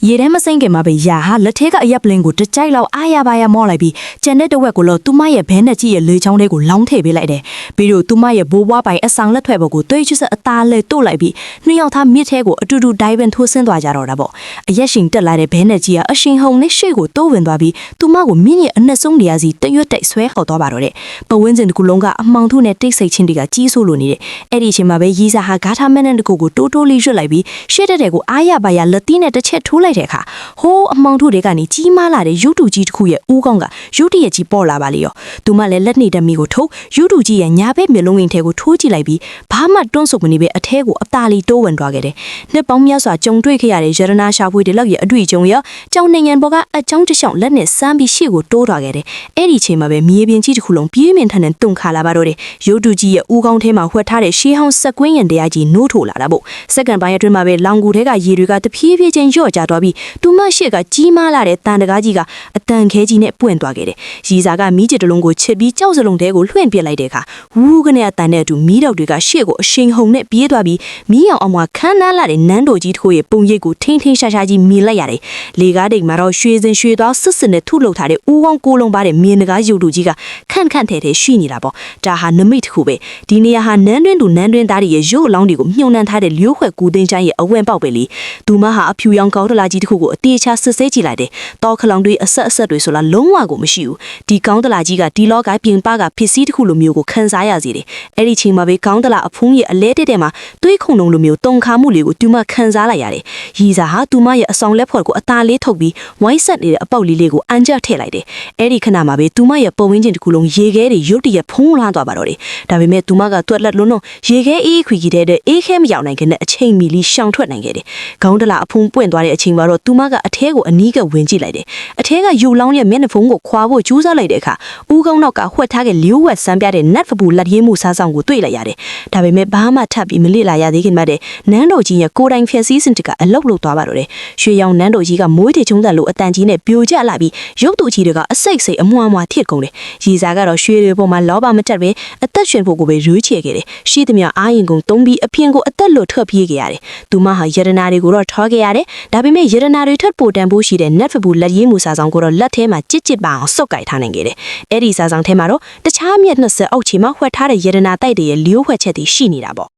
ရေထဲမစိမ့်ခင်မှာပဲယာဟာလက်ထဲကအရက်ပလင်းကိုတကြိုက်လောက်အားရပါရမော့လိုက်ပြီးကျန်တဲ့တစ်ဝက်ကိုတော့သူမရဲ့ဘဲနဲ့ကြီးရဲ့လေချောင်းလေးကိုလောင်းထည့်ပေးလိုက်တယ်ပြီးတော့သူမရဲ့ဘိုးဘွားပိုင်အဆောင်လက်ထွက်ဘက်ကိုတွေးချစ်စအသားလဲတို့လိုက်ပြီးနှစ်ယောက်သားမြစ်ထဲကိုအတူတူဒိုင်ဗန်ထိုးဆင်းသွားကြတော့တာပေါ့အရက်ရှင်တက်လာတဲ့ဘဲနဲ့ကြီးကအရှင်ဟုံနဲ့ရှေ့ကိုတိုးဝင်သွားပြီးသူမကိုမြင့်ရဲ့အနှက်ဆုံးနေရာစီတရွတ်တိုက်ဆွဲခေါ်သွားပါတော့တဲ့ပဝင်းစင်တစ်ခုလုံးကအမှောင်ထုနဲ့တိတ်ဆိတ်ချင်းတွေကကြီးဆိုးလို့နေတဲ့အဲ့ဒီအချိန်မှာပဲရီစာဟာဂါထာမန်နဲ့တကူကိုတိုးတိုးလေးရွတ်လိုက်ပြီးရှေ့တဲ့တဲ့ကိုအားရပါရလက်သီးနဲ့တစ်ချက်ထိုးလိုက်တဲ့အခါဟိုးအမောင်တို့တွေကနေကြီးမားလာတဲ့ရုပ်တုကြီးတစ်ခုရဲ့ဦးကောင်းကရုပ်တရက်ကြီးပေါ်လာပါလေရောသူမလည်းလက်နေတဲ့မိကိုထုတ်ရုပ်တုကြီးရဲ့ညာဘက်မျက်လုံးငင်ထဲကိုထိုးကြည့်လိုက်ပြီးဘာမှတွန်းဆုပ်မနေပဲအထဲကိုအသားလေးတိုးဝင်သွားခဲ့တယ်နှစ်ပေါင်းများစွာကြုံတွေ့ခဲ့ရတဲ့ရတနာရှာဖွေတွေလောက်ရဲ့အတွေ့အကြုံရကြောင်နိုင်ငံဘောကအကြောင်းတစ်ချောင်းလက်နဲ့စမ်းပြီးရှေ့ကိုတိုးသွားခဲ့တယ်အဲ့ဒီချိန်မှာပဲမြေပြင်ကြီးတစ်ခုလုံးပြင်းပြင်းထန်ထန်တုန်ခါလာပါတော့တယ်ရုပ်တုကြီးရဲ့ဦးကောင်းထဲမှာဝှက်ထားတဲ့ရှေးဟောင်းစက်ကွင်းရံတရားကြီးနိုးထိုးလာတာပေါ့စက္ကန့်ပိုင်းအတွင်းမှာပဲလောင်ကူထဲကရေတွေကတဖြည်းဖြည်းချင်းလျော့ကျသွားပြီးသူမရှေ့ကကြီးမားလာတဲ့တန်တကားကြီးကအတန်ခဲကြီးနဲ့ပွင့်သွားခဲ့တယ်။ရီစာကမီးကျစ်တလုံးကိုချစ်ပြီးကြောက်စလုံးတဲကိုလွှင့်ပစ်လိုက်တဲ့အခါဝူးကနေအတန်နဲ့အတူမီးတောက်တွေကရှေ့ကိုအရှိန်ဟုန်နဲ့ပြေးသွားပြီးမီးအောင်အောင်မှာခန်းနားလာတဲ့နန်းတော်ကြီးတစ်ခုရဲ့ပုံရိပ်ကိုထင်းထင်းရှားရှားကြီးမြင်လိုက်ရတယ်။လေကားတိတ်မှာတော့ရွှေစင်ရွှေသွားစစ်စစ်နဲ့ထုလုပ်ထားတဲ့ဦးကောင်းကိုလုံးပါတဲ့မြင်တကားရုပ်တုကြီးကခန့်ခန့်ထဲထဲရှိနေတာပေါ့။ဒါဟာနမိတ်တစ်ခုပဲ။ဒီနေရာဟာနန်းတွင်းသူနန်းတွင်းသားတွေရဲ့ရုပ်အလောင်းတွေကိုမြုံနှံထားတဲ့လျိုးခွက်ကူသိန်းချမ်းရဲ့အဝင့်ပေါက်ပဲလေ။သူမဟာအဖြူရောင်ကောင်းတလာကြီးတစ်ခုကိုအတေချာစစ်ဆေးကြည့်လိုက်တယ်။တောခလောင်တွေအဆက်တွေဆိုလားလုံးဝကိုမရှိဘူးဒီကောင်းတလာကြီးကဒီလောကပြင်ပကဖြစ်စည်းတစ်ခုလိုမျိုးကိုခန်းစားရစေတယ်အဲ့ဒီချိန်မှာပဲကောင်းတလာအဖုံးရဲ့အလဲတဲ့မှာတွေးခုံလုံးလိုမျိုးတုံခါမှုလေးကိုသူမခန်းစားလိုက်ရတယ်ရီစာဟာသူမရဲ့အဆောင်လက်ဖွဲ့ကိုအသားလေးထုတ်ပြီးဝိုင်းဆက်နေတဲ့အပေါက်လေးလေးကိုအန်ကြထည့်လိုက်တယ်အဲ့ဒီခဏမှာပဲသူမရဲ့ပုံဝင်းချင်းတစ်ခုလုံးရေခဲတွေရုတ်တရက်ဖုံးလွှမ်းသွားပါတော့တယ်ဒါပေမဲ့သူမကတွက်လက်လုံးလုံးရေခဲအေးခွေကြီးတဲ့အေးခဲမရောက်နိုင်ခင်နဲ့အချိန်မီလေးရှောင်ထွက်နိုင်ခဲ့တယ်ကောင်းတလာအဖုံးပွင့်သွားတဲ့အချိန်မှာတော့သူမကအထဲကိုအနီးကဝင်ကြည့်လိုက်တယ်အထဲကယူလောင်းရဲ့မျက်နှာဖုံးကိုခွာဖို့ကြိုးစားလိုက်တဲ့အခါဦးကောင်းနောက်ကဝှက်ထားတဲ့လျိုးဝက်စမ်းပြတဲ့နတ်ဖပူလက်ရင်းမှုစားဆောင်ကိုတွေ့လိုက်ရတယ်။ဒါပေမဲ့ဘာမှထပ်ပြီးမလေ့လာရသေးခင်မှတဲ့နန်းတော်ကြီးရဲ့ကိုယ်တိုင်ဖျက်ဆီးစင်တကအလုတ်လုတ်သွားပါတော့တယ်။ရွှေရောင်နန်းတော်ကြီးကမွေးတေချုံးတန်လိုအတန်ကြီးနဲ့ပြိုကျလာပြီးရုပ်တုကြီးတွေကအစိတ်စိတ်အမွှားမွှားထစ်ကုန်တယ်။ရီစာကတော့ရွှေတွေပေါ်မှာလောဘမတက်ပဲအသက်ရှင်ဖို့ကိုပဲရွေးချယ်ခဲ့တယ်။ရှိသမျှအာရင်ကုန်တုံးပြီးအပြင်ကိုအသက်လွတ်ထွက်ပြေးခဲ့ရတယ်။သူမဟာယရနာတွေကိုတော့ထောခဲ့ရတယ်။ဒါပေမဲ့ယရနာတွေထပ်ပိုတန်ဖို့ရှိတဲ့နတ်ဖပူလက်ရင်းမှုစားဆောင်ကိုတော့လက်ထဲမှာကြစ်ပါအောင်စုပ်ကိုက်ထားနိုင်ခဲ့တယ်။အဲ့ဒီစားဆောင်ထဲမှာတော့တခြားမြက်20အောက်ချီမှာဝှက်ထားတဲ့ရတနာတိုက်တွေရဲ့လျိုးဝှက်ချက်တွေရှိနေတာပေါ့